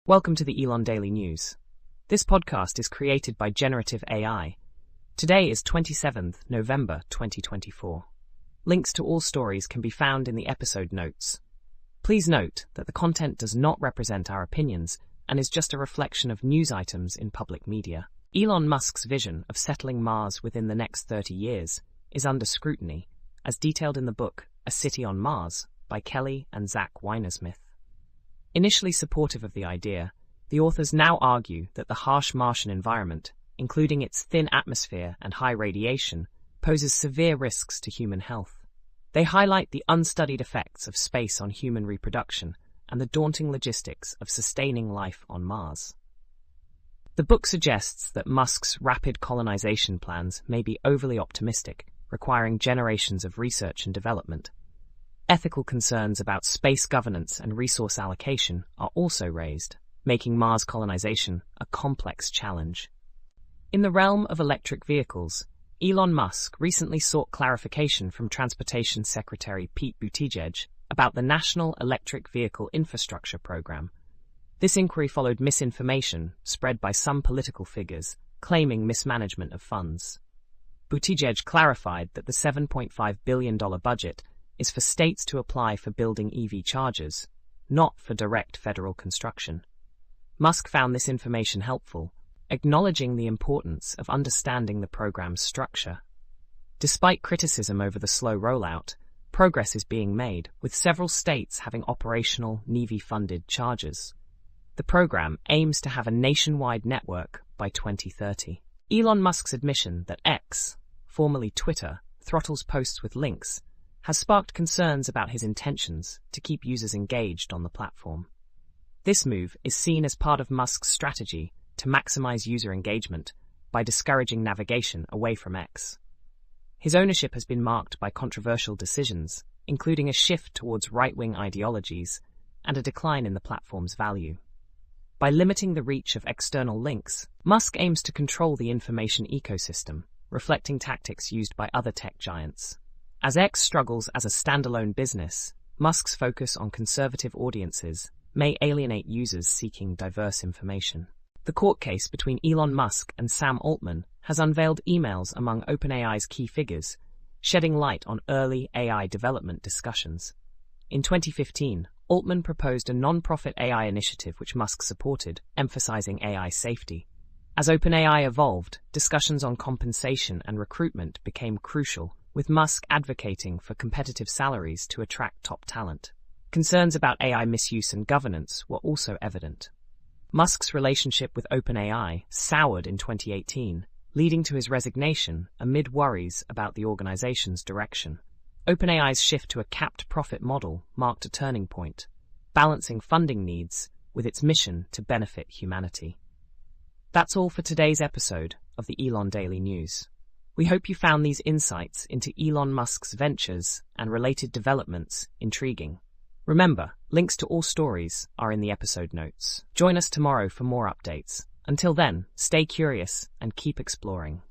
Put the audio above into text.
Welcome to the Elon Daily News. This podcast is created by generative AI. Today is 27th November 2024. Links to all stories can be found in the episode notes. Please note that the content does not represent our opinions and is just a reflection of news items in public media. Elon Musk's vision of settling Mars within the next 30 years is under scrutiny, as detailed in the book A City on Mars by Kelly and Zach Weinersmith. Initially supportive of the idea, the authors now argue that the harsh Martian environment, including its thin atmosphere and high radiation, poses severe risks to human health. They highlight the unstudied effects of space on human reproduction and the daunting logistics of sustaining life on Mars. The book suggests that Musk's rapid colonization plans may be overly optimistic, requiring generations of research and development. Ethical concerns about space governance and resource allocation are also raised, making Mars colonization a complex challenge. In the realm of electric vehicles, Elon Musk recently sought clarification from Transportation Secretary Pete Buttigieg about the National Electric Vehicle Infrastructure Program. This inquiry followed misinformation spread by some political figures claiming mismanagement of funds. Buttigieg clarified that the $7.5 billion budget is for states to apply for building EV chargers, not for direct federal construction. Musk found this information helpful, acknowledging the importance of understanding the program's structure. Despite criticism over the slow rollout, progress is being made, with several states having operational NEVI-funded chargers. The program aims to have a nationwide network by 2030. Elon Musk's admission that X, formerly Twitter, throttles posts with links, has sparked concerns about his intentions to keep users engaged on the platform. This move is seen as part of Musk's strategy to maximize user engagement by discouraging navigation away from X. His ownership has been marked by controversial decisions, including a shift towards right-wing ideologies and a decline in the platform's value. By limiting the reach of external links, Musk aims to control the information ecosystem, reflecting tactics used by other tech giants. As X struggles as a standalone business, Musk's focus on conservative audiences may alienate users seeking diverse information. The court case between Elon Musk and Sam Altman has unveiled emails among OpenAI's key figures, shedding light on early AI development discussions. In 2015, Altman proposed a non-profit AI initiative which Musk supported, emphasizing AI safety. As OpenAI evolved, discussions on compensation and recruitment became crucial, with Musk advocating for competitive salaries to attract top talent. Concerns about AI misuse and governance were also evident. Musk's relationship with OpenAI soured in 2018, leading to his resignation amid worries about the organization's direction. OpenAI's shift to a capped profit model marked a turning point, balancing funding needs with its mission to benefit humanity. That's all for today's episode of the Elon Daily News. We hope you found these insights into Elon Musk's ventures and related developments intriguing. Remember, links to all stories are in the episode notes. Join us tomorrow for more updates. Until then, stay curious and keep exploring.